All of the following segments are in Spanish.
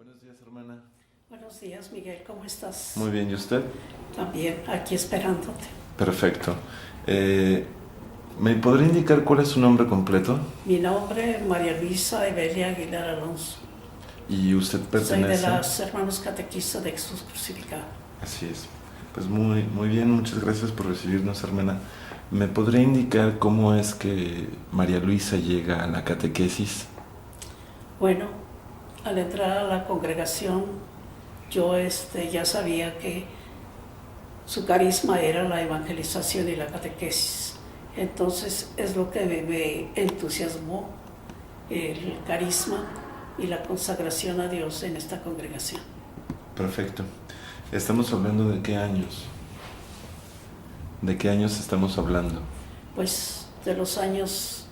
Buenos días, hermana. Buenos días, Miguel, ¿cómo estás? Muy bien, ¿y usted? También, aquí esperándote. Perfecto. ¿Me podría indicar cuál es su nombre completo? Mi nombre es María Luisa Evelia Aguilar Alonso. ¿Y usted Soy de pertenece? las Hermanos Catequistas de Jesús Crucificado. Así es. Pues muy bien, muchas gracias por recibirnos, hermana. ¿Me podría indicar cómo es que María Luisa llega a la catequesis? Bueno, al entrar a la congregación, yo ya sabía que su carisma era la evangelización y la catequesis. Entonces es lo que me entusiasmó, el carisma y la consagración a Dios en esta congregación. Perfecto. ¿Estamos hablando de qué años? ¿De qué años estamos hablando? Pues de los años,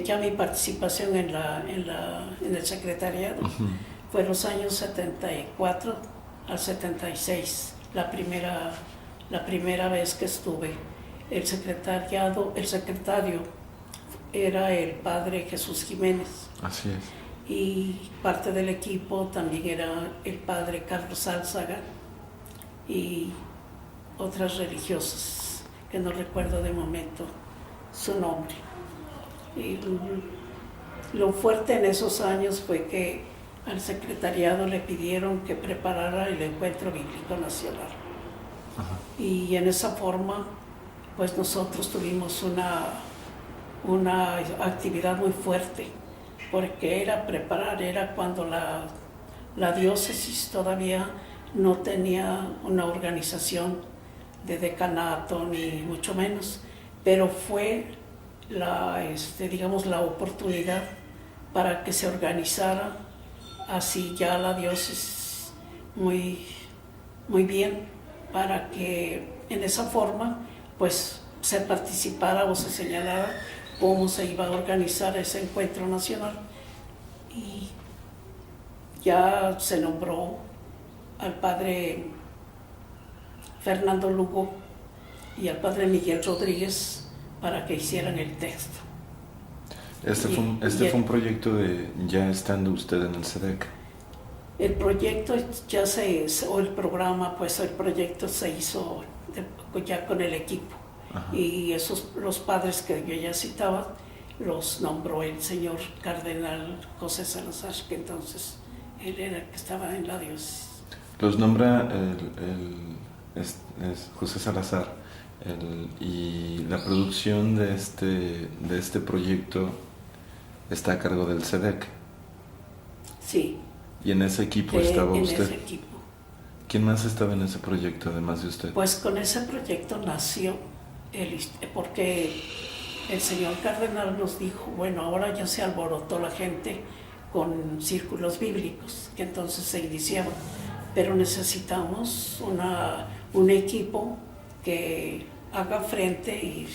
ya mi participación en el secretariado fue los años 74 al 76, la primera vez que estuve. El secretario era el padre Jesús Jiménez. Así es. Y parte del equipo también era el padre Carlos Álzaga y otras religiosas que no recuerdo de momento su nombre. Y lo fuerte en esos años fue que al secretariado le pidieron que preparara el Encuentro Bíblico Nacional. Ajá. Y en esa forma, pues nosotros tuvimos una actividad muy fuerte, porque era cuando la diócesis todavía no tenía una organización de decanato, ni mucho menos, pero fue la oportunidad para que se organizara así ya la diócesis muy bien, para que en esa forma pues se participara o se señalara cómo se iba a organizar ese encuentro nacional. Y ya se nombró al padre Fernando Lugo y al padre Miguel Rodríguez para que hicieran el texto. Fue un proyecto de ya estando usted en el SEDEC. El proyecto o el programa, pues el proyecto se hizo ya con el equipo. Ajá. Y los padres que yo ya citaba, los nombró el señor cardenal José Salazar, que entonces él era el que estaba en la diócesis. Los nombra José Salazar, y la producción de este proyecto está a cargo del SEDEC. Sí. ¿Y en ese equipo estaba usted? En ese equipo. ¿Quién más estaba en ese proyecto, además de usted? Pues con ese proyecto nació, porque el señor cardenal nos dijo, bueno, ahora ya se alborotó la gente con círculos bíblicos, que entonces se iniciaban, pero necesitamos un equipo que haga frente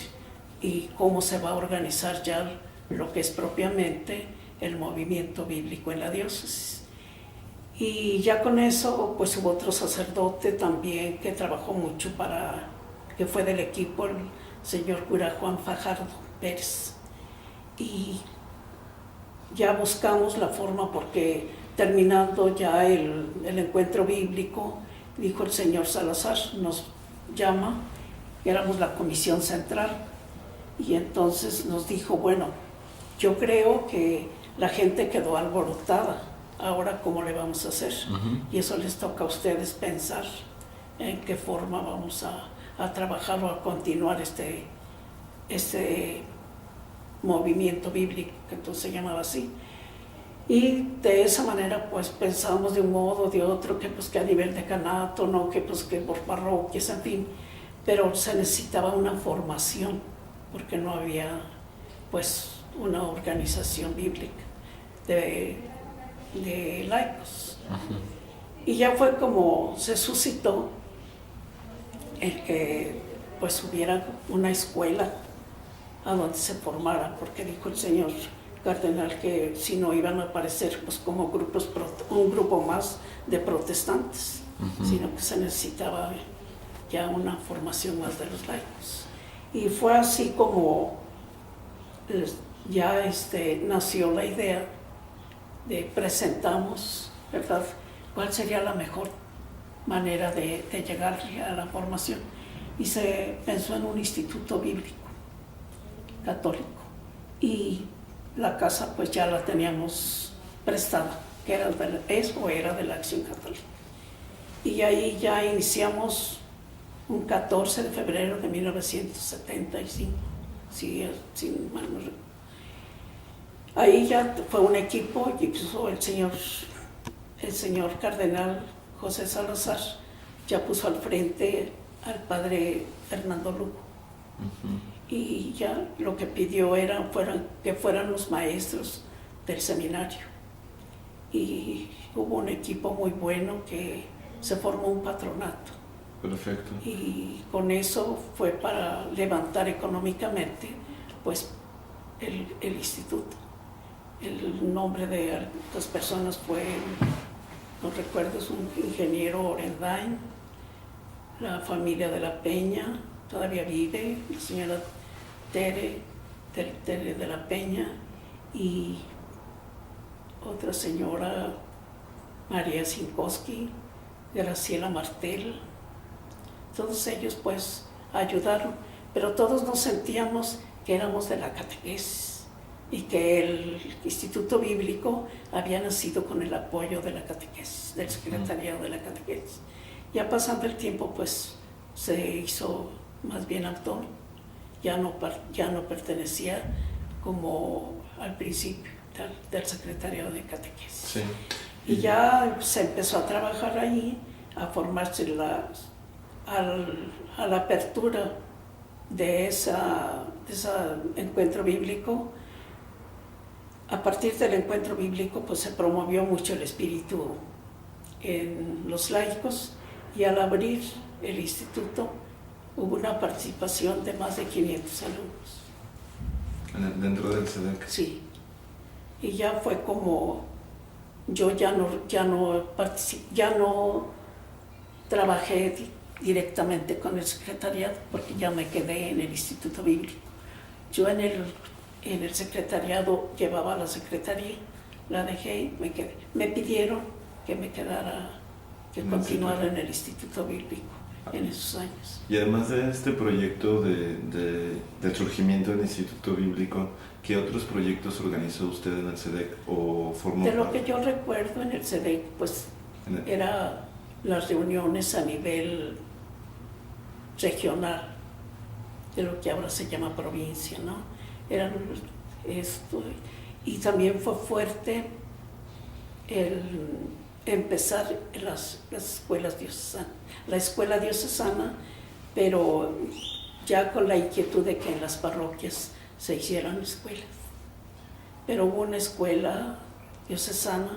y cómo se va a organizar ya lo que es propiamente el movimiento bíblico en la diócesis. Y ya con eso, pues hubo otro sacerdote también que trabajó mucho que fue del equipo, el señor cura Juan Fajardo Pérez. Y ya buscamos la forma, porque terminando ya el encuentro bíblico, dijo el señor Salazar, nos llama, éramos la comisión central, y entonces nos dijo, bueno, yo creo que la gente quedó alborotada, ahora cómo le vamos a hacer. Y eso les toca a ustedes pensar en qué forma vamos a trabajar o a continuar este movimiento bíblico, que entonces se llamaba así. Y de esa manera pues pensamos de un modo o de otro, que pues que a nivel decanato, no, que pues que por parroquias, en fin, pero se necesitaba una formación, porque no había pues una organización bíblica de laicos. Y ya fue como se suscitó el que pues hubiera una escuela a donde se formara, porque dijo el señor cardenal que si no iban a aparecer pues como un grupo más de protestantes, sino que se necesitaba ya una formación más de los laicos. Y fue así como ya nació la idea presentamos, ¿verdad?, cuál sería la mejor manera de llegar a la formación. Y se pensó en un instituto bíblico católico. Y la casa pues ya la teníamos prestada, que era de la Acción Católica. Y ahí ya iniciamos un 14 de febrero de 1975, sí, mal no recuerdo. Ahí ya fue un equipo, y puso el señor cardenal José Salazar, ya puso al frente al padre Fernando Lugo. Y ya lo que pidió que fueran los maestros del seminario. Y hubo un equipo muy bueno que se formó un patronato. Perfecto. Y con eso fue para levantar económicamente pues el instituto. El nombre de las personas fue, no recuerdo, es un ingeniero Orendain, la familia de la Peña todavía vive, la señora Tere de la Peña y otra señora María Sinkowski, Graciela Martel. Todos ellos pues ayudaron, pero todos nos sentíamos que éramos de la catequesis y que el Instituto Bíblico había nacido con el apoyo de la catequesis, del secretariado de la catequesis. Ya pasando el tiempo pues se hizo más bien autónomo, ya no pertenecía como al principio del secretariado de catequesis. Sí. Y ya se empezó a trabajar ahí, a formarse a la apertura de ese encuentro bíblico. A partir del encuentro bíblico pues se promovió mucho el espíritu en los laicos, y al abrir el instituto hubo una participación de más de 500 alumnos. ¿Dentro del SEDEC? Sí. Y ya fue como yo ya no trabajé directamente con el secretariado, porque ya me quedé en el Instituto Bíblico. Yo en el secretariado llevaba la secretaría, la dejé y me quedé. Me pidieron que me quedara, que continuara en el Instituto Bíblico en esos años. Y además de este proyecto del surgimiento del Instituto Bíblico, ¿qué otros proyectos organizó usted en el SEDEC o formó? De lo que yo recuerdo en el SEDEC, pues era las reuniones a nivel regional, de lo que ahora se llama provincia, ¿no? Eran esto, y también fue fuerte el empezar las escuelas diocesanas, la escuela diocesana, pero ya con la inquietud de que en las parroquias se hicieran escuelas. Pero hubo una escuela diocesana,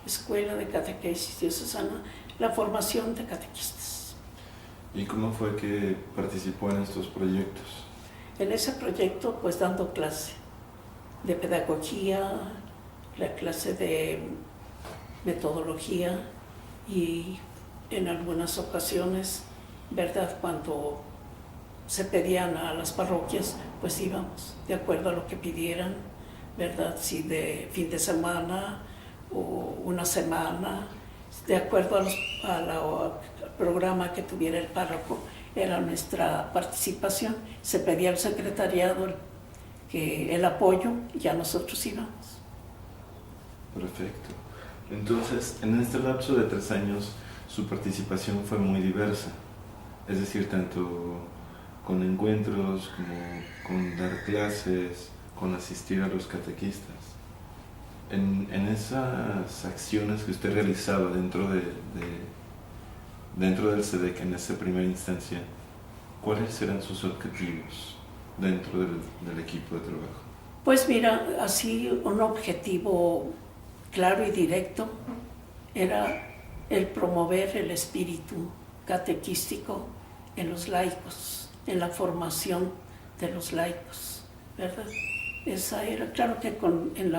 escuela de catequesis diocesana, la formación de catequistas. ¿Y cómo fue que participó en estos proyectos? En ese proyecto, pues dando clase de pedagogía, la clase de metodología, y en algunas ocasiones, ¿verdad?, cuando se pedían a las parroquias, pues íbamos de acuerdo a lo que pidieran, ¿verdad?, si de fin de semana o una semana, de acuerdo al programa que tuviera el párroco, era nuestra participación. Se pedía al secretariado el apoyo y ya nosotros íbamos. Perfecto. Entonces, en este lapso de 3 años, su participación fue muy diversa, es decir, tanto con encuentros como con dar clases, con asistir a los catequistas. En esas acciones que usted realizaba dentro del SEDEC, en esa primera instancia, ¿cuáles eran sus objetivos dentro del equipo de trabajo? Pues mira, así un objetivo claro y directo era el promover el espíritu catequístico en los laicos, en la formación de los laicos, ¿verdad? Esa era, claro que en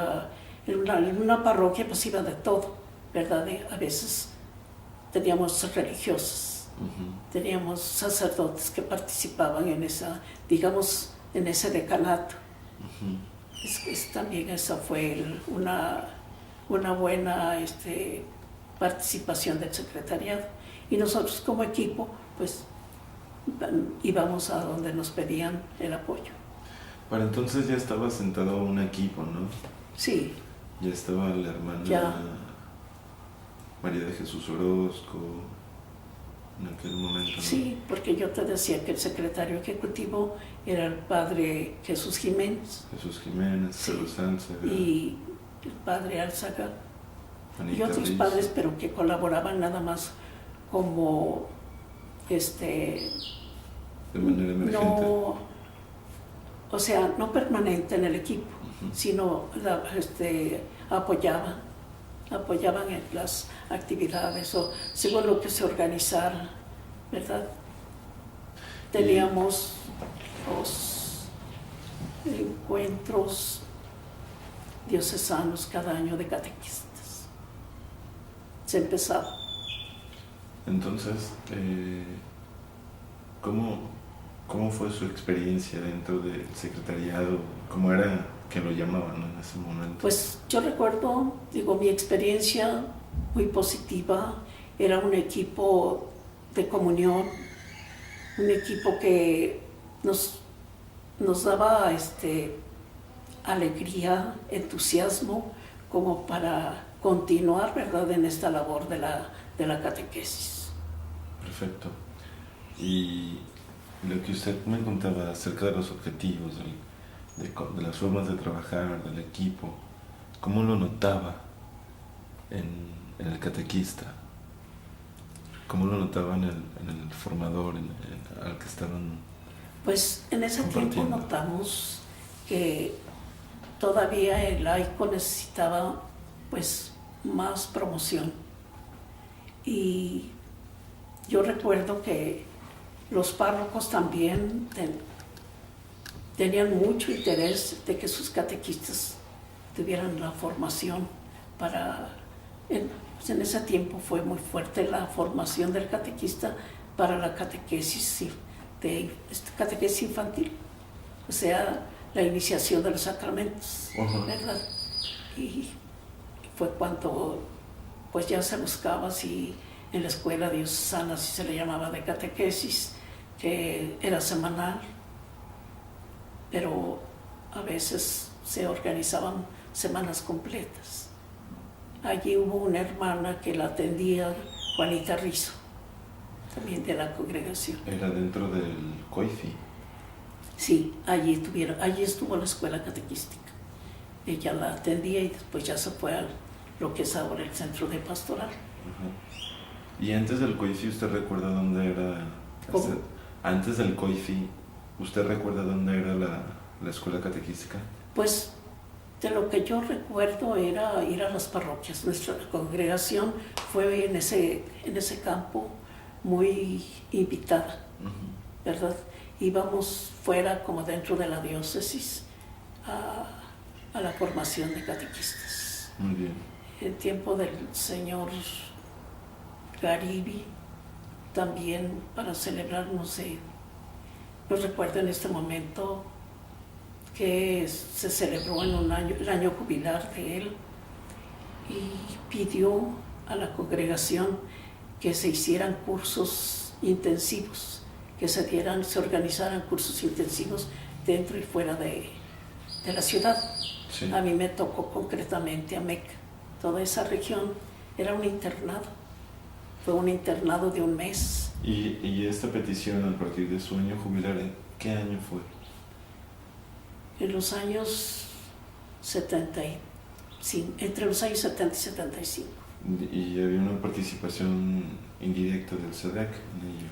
una parroquia pues iba de todo, ¿verdad? A veces teníamos religiosos, teníamos sacerdotes que participaban en en ese decanato. También esa fue una buena participación del secretariado. Y nosotros como equipo, pues íbamos a donde nos pedían el apoyo. Para entonces ya estaba sentado un equipo, ¿no? Sí. Ya estaba la hermana Ya. María de Jesús Orozco en aquel momento, ¿no? Sí, porque yo te decía que el secretario ejecutivo era el padre Jesús Jiménez. Jesús Jiménez, Sí. Carlos Álzaga, Y el padre Álzaga y Anita otros Rizo. padres, pero que colaboraban nada más como De manera emergente. no, o sea, no permanente en el equipo, sino apoyaban en las actividades o según lo que se organizara, ¿verdad? Teníamos los encuentros diocesanos cada año de catequistas. Se empezaba. Entonces, ¿cómo fue su experiencia dentro del secretariado? ¿Cómo era que lo llamaban, ¿no?, en ese momento? Pues yo recuerdo, mi experiencia muy positiva. Era un equipo de comunión, un equipo que nos daba alegría, entusiasmo, como para continuar, ¿verdad?, en esta labor de la catequesis. Perfecto. Y lo que usted me contaba acerca de los objetivos, de las formas de trabajar, del equipo, ¿cómo lo notaba en el catequista? ¿Cómo lo notaba en el formador, al que estaban Pues en ese tiempo compartiendo? notamos que todavía el laico necesitaba pues más promoción. Y yo recuerdo que los párrocos también tenían mucho interés de que sus catequistas tuvieran la formación pues en ese tiempo fue muy fuerte la formación del catequista para la catequesis infantil, o sea, la iniciación de los sacramentos, ¿verdad? Y fue cuando pues ya se buscaba si en la escuela diocesana, si se le llamaba de catequesis, que era semanal, pero a veces se organizaban semanas completas. Allí hubo una hermana que la atendía, Juanita Rizo, también de la congregación. ¿Era dentro del COIFI? Sí, allí estuvo la escuela catequística. Ella la atendía y después ya se fue a lo que es ahora el centro de pastoral. Ajá. ¿Y antes del COIFI usted recuerda dónde era? ¿Cómo? Antes del COIFI, ¿usted recuerda dónde era la escuela catequística? Pues de lo que yo recuerdo era ir a las parroquias. Nuestra congregación fue en ese campo muy invitada, ¿verdad? Íbamos fuera, como dentro de la diócesis, a la formación de catequistas. Muy bien. En tiempo del señor Garibi, también para celebrar, no recuerdo en este momento, que se celebró en el año jubilar de él, y pidió a la congregación que se hicieran cursos intensivos, que se organizaran cursos intensivos dentro y fuera de la ciudad. Sí. A mí me tocó concretamente a Meca. Toda esa región era un internado. Fue un internado de un mes. ¿Y esta petición a partir de su año jubilar, en qué año fue? En los años 75, entre los años 70 y 75. ¿Y había una participación indirecta del SEDEC en ello?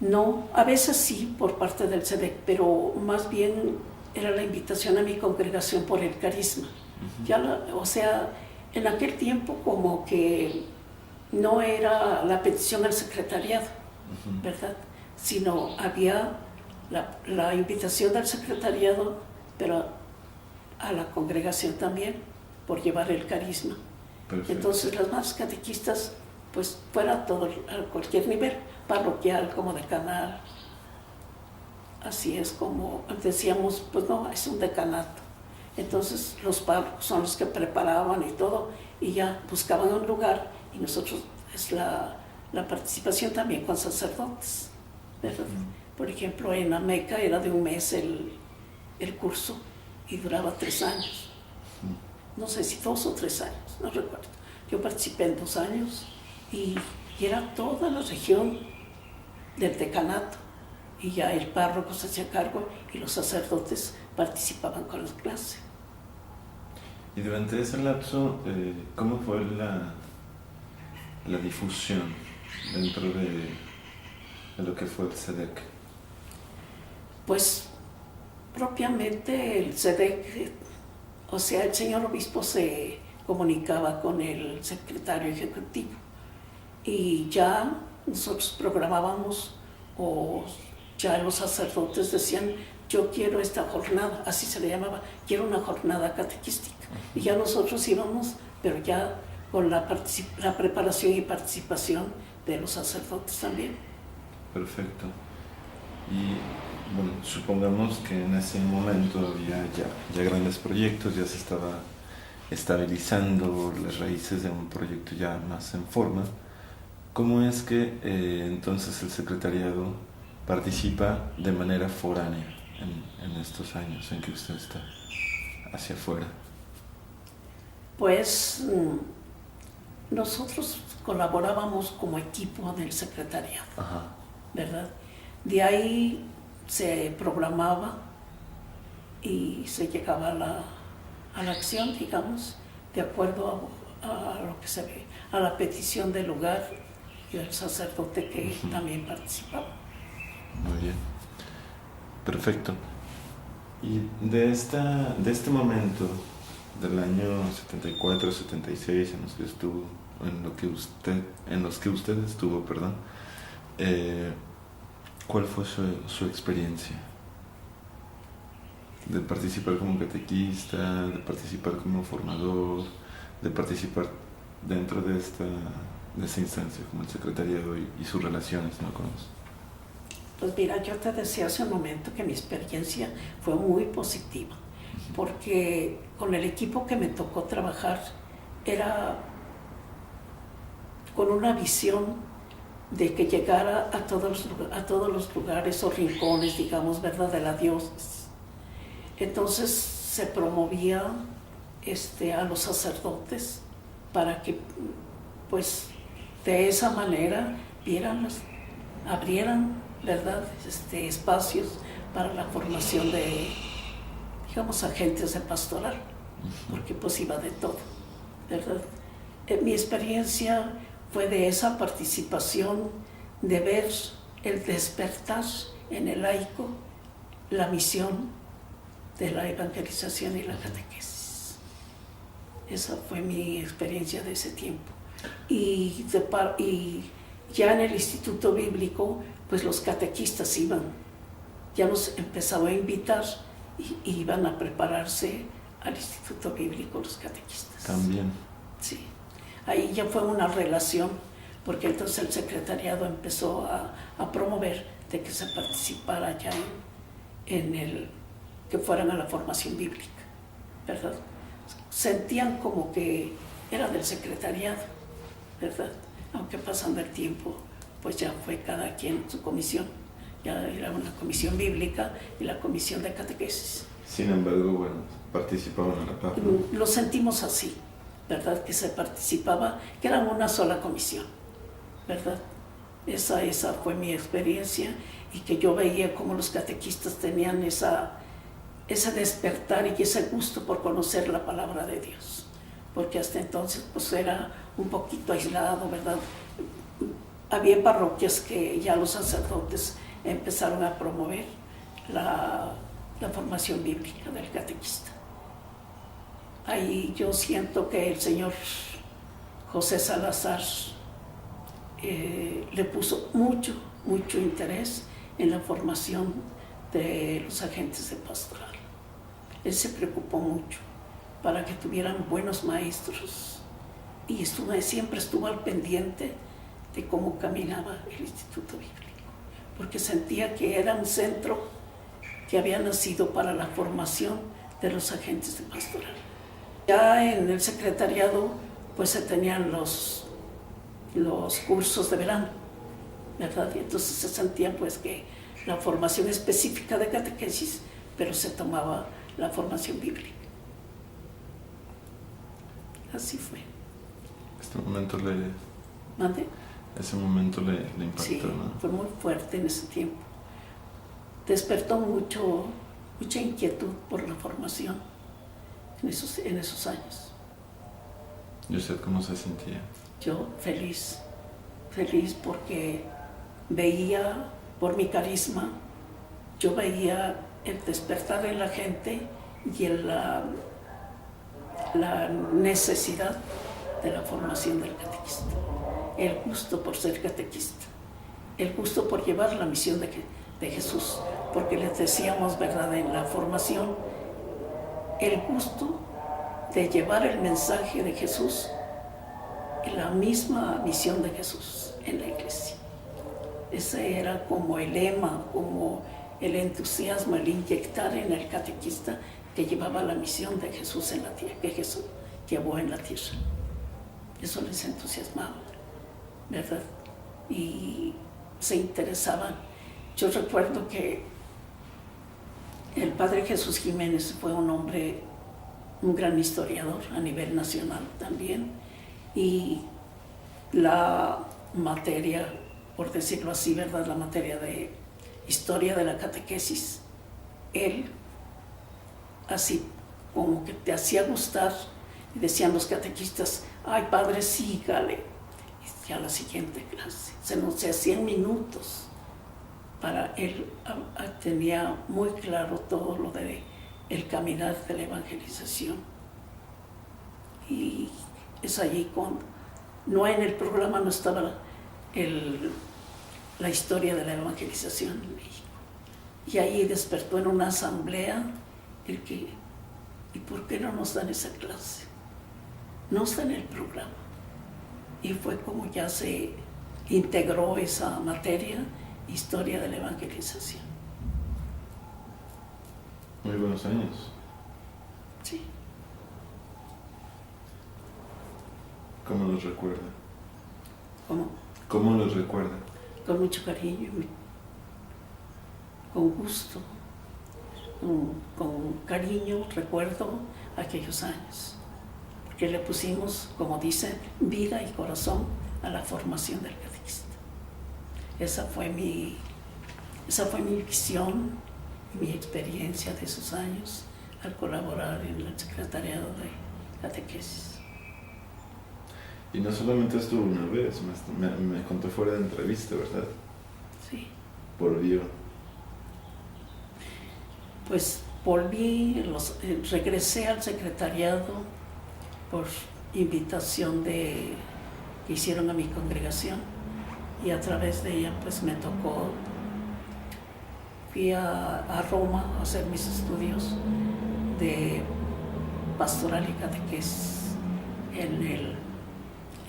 No, a veces sí por parte del SEDEC, pero más bien era la invitación a mi congregación por el carisma. O sea, en aquel tiempo como que no era la petición al secretariado, ¿verdad? Sino había la invitación del secretariado, pero a la congregación también, por llevar el carisma. Perfecto. Entonces las madres catequistas, pues fuera a cualquier nivel, parroquial como decanal. Así es como decíamos, pues no, es un decanato. Entonces los párrocos son los que preparaban y todo, y ya buscaban un lugar, y nosotros es la participación también con sacerdotes, ¿verdad? Por ejemplo, en Ameca era de un mes el curso y duraba 3 años. No sé si 2 o 3 años, no recuerdo. Yo participé en 2 años y era toda la región del decanato, y ya el párroco se hacía cargo y los sacerdotes participaban con la clase. Y durante ese lapso, ¿cómo fue la difusión dentro de lo que fue el SEDEC? Pues propiamente el SEDEC, o sea, el señor obispo se comunicaba con el secretario ejecutivo y ya nosotros programábamos, o ya los sacerdotes decían: yo quiero esta jornada, así se le llamaba, quiero una jornada catequística. Y ya nosotros íbamos, pero ya con la preparación y participación de los sacerdotes también. Perfecto. Y bueno, supongamos que en ese momento había ya grandes proyectos, ya se estaba estabilizando las raíces de un proyecto ya más en forma. ¿Cómo es que entonces el secretariado participa de manera foránea en estos años en que usted está hacia afuera? Pues nosotros colaborábamos como equipo del secretariado, Ajá. ¿verdad? De ahí se programaba y se llegaba a la acción, digamos, de acuerdo a lo que se ve, a la petición del lugar y del sacerdote que también participaba. Muy bien. Perfecto. Y de este momento, del año 74, 76, en los que estuvo, en los que usted estuvo, perdón, ¿cuál fue su experiencia? De participar como catequista, de participar como formador, de participar dentro de esta instancia como el secretariado y sus relaciones, ¿no?, con los... Pues mira, yo te decía hace un momento que mi experiencia fue muy positiva, porque con el equipo que me tocó trabajar era con una visión de que llegara a todos los lugares o rincones, digamos, ¿verdad?, de la diócesis. Entonces se promovía a los sacerdotes para que, pues, de esa manera abrieran, ¿verdad?, espacios para la formación de, digamos, agentes de pastoral, porque pues iba de todo, ¿verdad? Mi experiencia fue de esa participación, de ver el despertar en el laico la misión de la evangelización y la catequesis. Esa fue mi experiencia de ese tiempo. Y ya en el Instituto Bíblico, pues los catequistas ya nos empezaba a invitar y iban a prepararse al Instituto Bíblico los catequistas. También. Sí, ahí ya fue una relación, porque entonces el secretariado empezó a promover de que se participara ya que fueran a la formación bíblica, ¿verdad? Sentían como que era del secretariado, ¿verdad? Aunque pasando el tiempo, pues ya fue cada quien su comisión. Ya era una comisión bíblica y la comisión de catequesis. Sin embargo, bueno, participaban a la par, ¿no? Lo sentimos así, ¿verdad? Que se participaba, que era una sola comisión, ¿verdad? Esa fue mi experiencia, y que yo veía cómo los catequistas tenían ese despertar y ese gusto por conocer la palabra de Dios, porque hasta entonces pues era un poquito aislado, ¿verdad? Había parroquias que ya los sacerdotes empezaron a promover la formación bíblica del catequista. Ahí yo siento que el señor José Salazar le puso mucho interés en la formación de los agentes de pastoral. Él se preocupó mucho para que tuvieran buenos maestros y siempre estuvo al pendiente de cómo caminaba el Instituto Bíblico, porque sentía que era un centro que había nacido para la formación de los agentes de pastoral. Ya en el secretariado pues se tenían los cursos de verano, ¿verdad? Y entonces se sentía pues que la formación específica de catequesis, pero se tomaba la formación bíblica. Así fue. Este momento ¿Mande? Ese momento le impactó, Sí, ¿no? fue muy fuerte en ese tiempo. Despertó mucha inquietud por la formación en esos años. ¿Y usted cómo se sentía? Yo feliz porque veía, por mi carisma, yo veía el despertar en la gente y la necesidad de la formación del catequista, el gusto por ser catequista, el gusto por llevar la misión de Jesús, porque les decíamos, ¿verdad?, en la formación, el gusto de llevar el mensaje de Jesús, la misma misión de Jesús en la iglesia. Ese era como el lema, como el entusiasmo, el inyectar en el catequista que llevaba la misión de Jesús en la tierra, que Jesús llevó en la tierra. Eso les entusiasmaba, ¿verdad? Y se interesaban. Yo recuerdo que el padre Jesús Jiménez fue un gran historiador a nivel nacional también, y la materia, por decirlo así, ¿verdad?, la materia de historia de la catequesis, él así como que te hacía gustar, y decían los catequistas, ay padre, sígale, y ya la siguiente clase, se hacían minutos. Para él tenía muy claro todo lo de el caminar de la evangelización. Y es allí cuando, no en el programa no estaba la historia de la evangelización en México. Y ahí despertó en una asamblea el que, ¿y por qué no nos dan esa clase? No está en el programa. Y fue como ya se integró esa materia, historia de la evangelización. Muy buenos años. Sí. ¿Cómo los recuerda? ¿Cómo? ¿Cómo los recuerda? Con mucho cariño, con gusto, con cariño recuerdo aquellos años, porque le pusimos, como dicen, vida y corazón a la formación del catequista. Esa fue mi visión, mi experiencia de esos años al colaborar en el secretariado de catequesis. Y no solamente estuvo una vez, me contó fuera de entrevista, ¿verdad? Sí. Volvió. Pues volví, regresé al secretariado por invitación que hicieron a mi congregación, y a través de ella pues me tocó, fui a Roma a hacer mis estudios de pastoral y catequesis en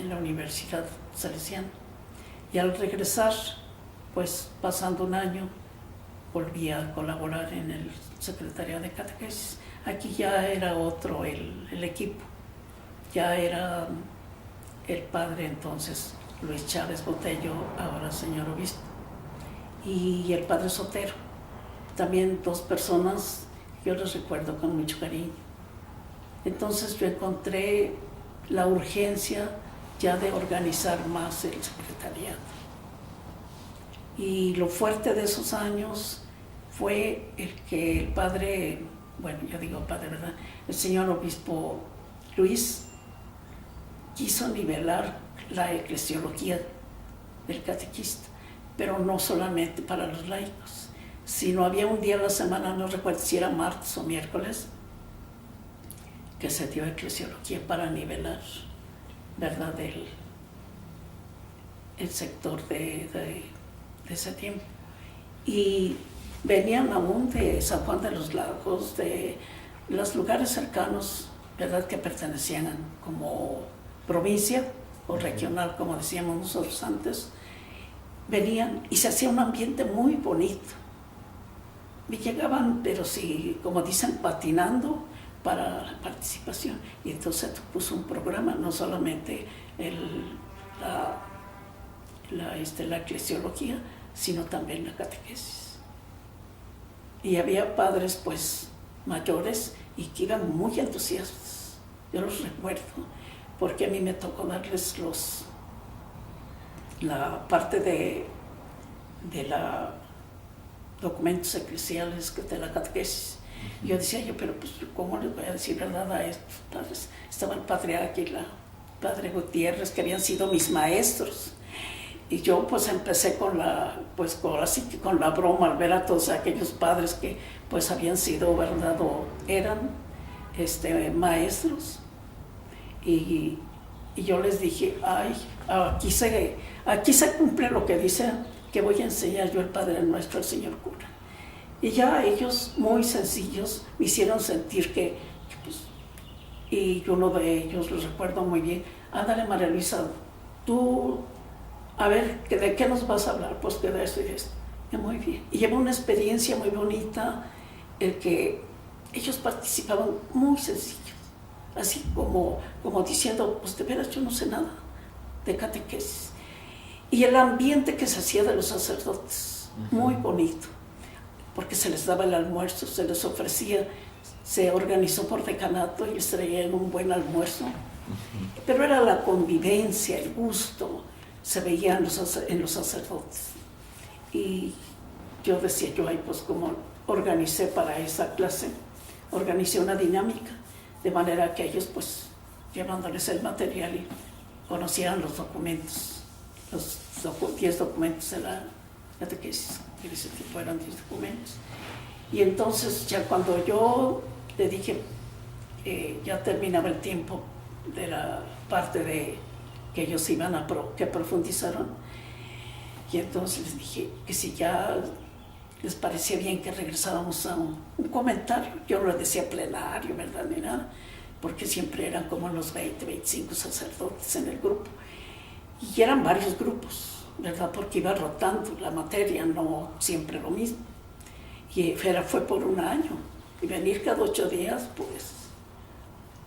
la Universidad Salesiana. Y al regresar, pues pasando un año, volví a colaborar en el secretariado de catequesis. Aquí ya era otro el equipo, ya era el padre entonces Luis Chávez Botello, ahora señor obispo, y el padre Sotero, también dos personas que yo les recuerdo con mucho cariño. Entonces yo encontré la urgencia ya de organizar más el secretariado. Y lo fuerte de esos años fue el que el padre, bueno, yo digo padre, ¿verdad?, el señor obispo Luis quiso nivelar la eclesiología del catequista, pero no solamente para los laicos, sino había un día a la semana, no recuerdo si era martes o miércoles, que se dio eclesiología para nivelar, ¿verdad?, el sector de ese tiempo. Y venían aún de San Juan de los Lagos, de los lugares cercanos, ¿verdad?, que pertenecían como provincia o regional, como decíamos nosotros antes, venían y se hacía un ambiente muy bonito. me llegaban, pero sí, como dicen, patinando para la participación. Y entonces puso un programa, no solamente la eclesiología, sino también la catequesis. Y había padres, pues, mayores y que iban muy entusiastas. Yo los recuerdo, porque a mí me tocó darles la parte de los documentos eclesiales de la catequesis. Yo decía pero pues, ¿cómo les voy a decir verdad a estos padres? Estaba el padre Águila, el padre Gutiérrez, que habían sido mis maestros. Y yo pues empecé con la broma al ver a todos aquellos padres que pues habían sido, ¿verdad?, o eran maestros. Y yo les dije, aquí se cumple lo que dice que voy a enseñar yo el Padre Nuestro al señor cura. Y ya ellos, muy sencillos, me hicieron sentir que pues, y uno de ellos, los recuerdo muy bien, ándale María Luisa, tú, a ver, ¿de qué nos vas a hablar? Pues que de esto y de esto. Y muy bien. Y lleva una experiencia muy bonita, el que ellos participaban muy sencillos, así como diciendo, pues de veras yo no sé nada de catequesis. Y el ambiente que se hacía de los sacerdotes, muy bonito, porque se les daba el almuerzo, se les ofrecía, se organizó por decanato y les traían un buen almuerzo. Pero era la convivencia, el gusto, se veía en los sacerdotes. Y yo decía, pues como organicé para esa clase, organicé una dinámica, de manera que ellos, pues, llevándoles el material y conocieran los documentos, los 10 documentos de la catequesis, que en ese tiempo eran 10 documentos. Y entonces ya cuando yo le dije, ya terminaba el tiempo de la parte de que ellos iban que profundizaron, y entonces les dije que si ya les parecía bien que regresáramos a un comentario. Yo no les decía plenario, ¿verdad?, ni nada, porque siempre eran como los 20, 25 sacerdotes en el grupo. Y eran varios grupos, ¿verdad?, porque iba rotando la materia, no siempre lo mismo. Y fue por un año, y venir cada 8 días, pues.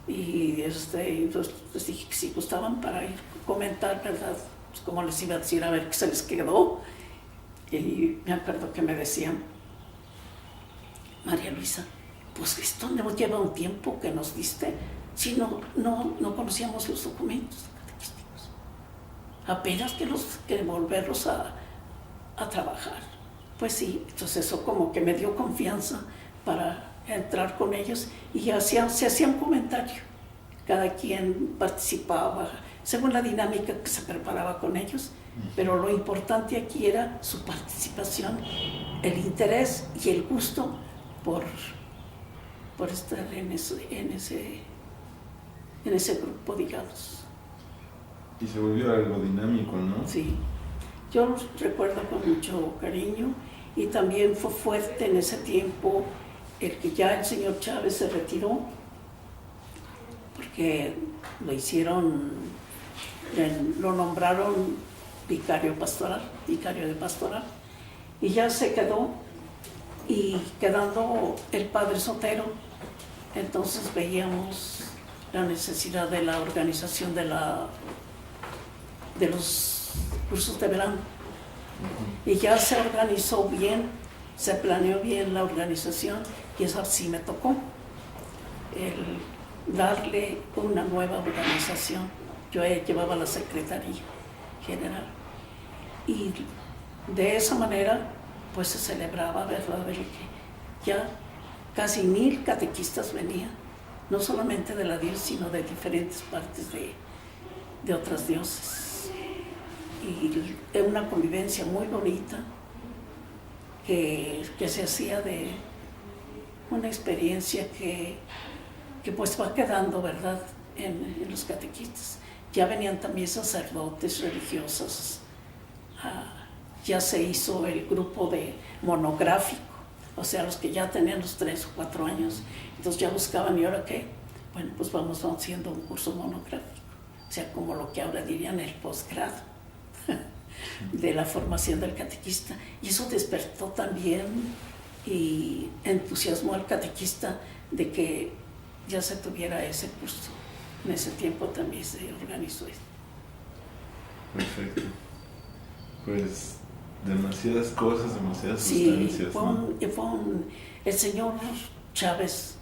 Y entonces les dije que si gustaban para ir a comentar, ¿verdad?, pues como les iba a decir, a ver qué se les quedó. Y me acuerdo que me decían, María Luisa, pues esto nos lleva un tiempo que nos diste, si no conocíamos los documentos catequísticos. Apenas que volverlos a trabajar. Pues sí, entonces eso como que me dio confianza para entrar con ellos y se hacía un comentario. Cada quien participaba según la dinámica que se preparaba con ellos, pero lo importante aquí era su participación, el interés y el gusto por estar en ese grupo, digamos. Y se volvió algo dinámico, ¿no? Sí, yo los recuerdo con mucho cariño, y también fue fuerte en ese tiempo el que ya el señor Chávez se retiró, porque lo nombraron vicario de pastoral, y ya se quedó, y quedando el padre Sotero, entonces veíamos la necesidad de la organización de los cursos de verano. Y ya se organizó bien, se planeó bien la organización, y eso sí me tocó, el darle una nueva organización. Yo llevaba la Secretaría General, y de esa manera pues se celebraba, ¿verdad?, que ya casi 1000 catequistas venían, no solamente de la diócesis, sino de diferentes partes de otras diócesis. Y una convivencia muy bonita que se hacía de una experiencia que pues va quedando, ¿verdad?, en los catequistas. Ya venían también sacerdotes, religiosos, ya se hizo el grupo de monográfico, o sea, los que ya tenían los 3 o 4 años, entonces ya buscaban, ¿y ahora qué? Bueno, pues vamos haciendo un curso monográfico, o sea, como lo que ahora dirían el posgrado de la formación del catequista. Y eso despertó también y entusiasmó al catequista de que ya se tuviera ese curso. En ese tiempo también se organizó esto. Perfecto. Pues demasiadas cosas, demasiadas Sí, sustancias. el señor Chávez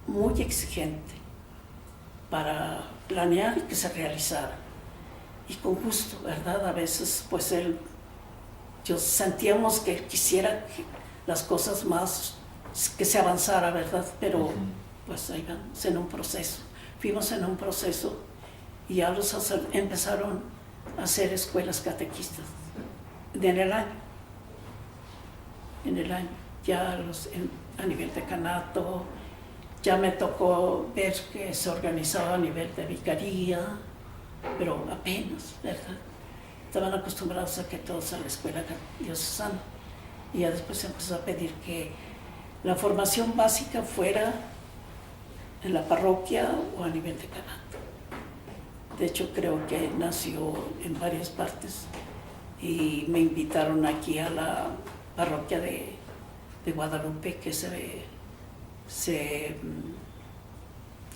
muy exigente para planear y que se realizara. Y con gusto, ¿verdad? A veces, pues yo sentíamos que quisiera que las cosas más, que se avanzara, ¿verdad? Pero pues ahí vamos, en un proceso. Fuimos en un proceso y ya empezaron a hacer escuelas catequistas en el año. Ya a nivel decanato, ya me tocó ver que se organizaba a nivel de vicaría, pero apenas, ¿verdad? Estaban acostumbrados a que todos a la escuela diocesana. Y ya después se empezó a pedir que la formación básica fuera en la parroquia o a nivel decanato. De hecho, creo que nació en varias partes y me invitaron aquí a la parroquia de Guadalupe, que se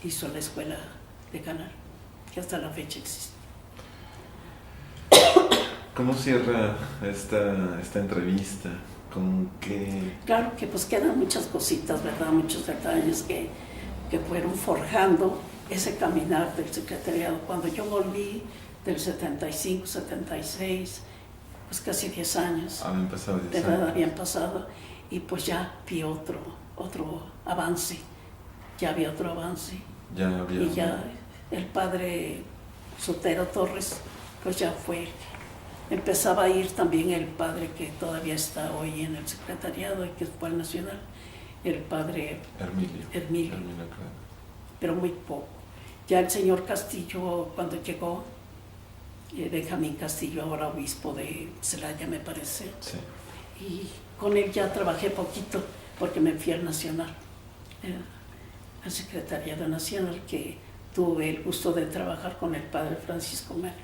hizo la escuela decanaria, que hasta la fecha existe. ¿Cómo cierra esta entrevista? ¿Con qué? Claro que pues quedan muchas cositas, ¿verdad? Muchos detalles que fueron forjando ese caminar del secretariado. Cuando yo volví del 75, 76, pues casi 10 años. Habían pasado 10 ¿verdad? años. Habían pasado y pues ya vi otro avance. Ya había otro avance. Ya había. Y ya el padre Sotero Torres, pues ya fue. Empezaba a ir también el padre que todavía está hoy en el secretariado y que fue al Nacional, el padre Hermilio, claro. pero muy poco. Ya el señor Castillo, cuando llegó, Benjamín Castillo, ahora obispo de Celaya, me parece, sí. Y con él ya trabajé poquito porque me fui al Nacional, al Secretariado Nacional, que tuve el gusto de trabajar con el padre Francisco Merlos.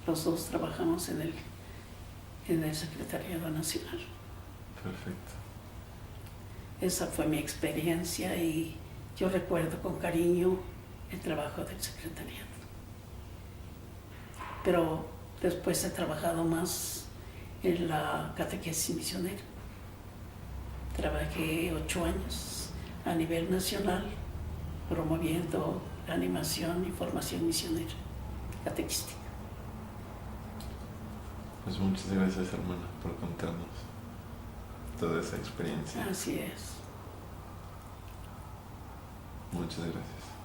Los dos trabajamos en el Secretariado Nacional. Perfecto. Esa fue mi experiencia y yo recuerdo con cariño el trabajo del secretariado. Pero después he trabajado más en la catequesis misionera. Trabajé 8 años a nivel nacional promoviendo la animación y formación misionera catequística. Pues muchas gracias, hermana, por contarnos toda esa experiencia. Así es. Muchas gracias.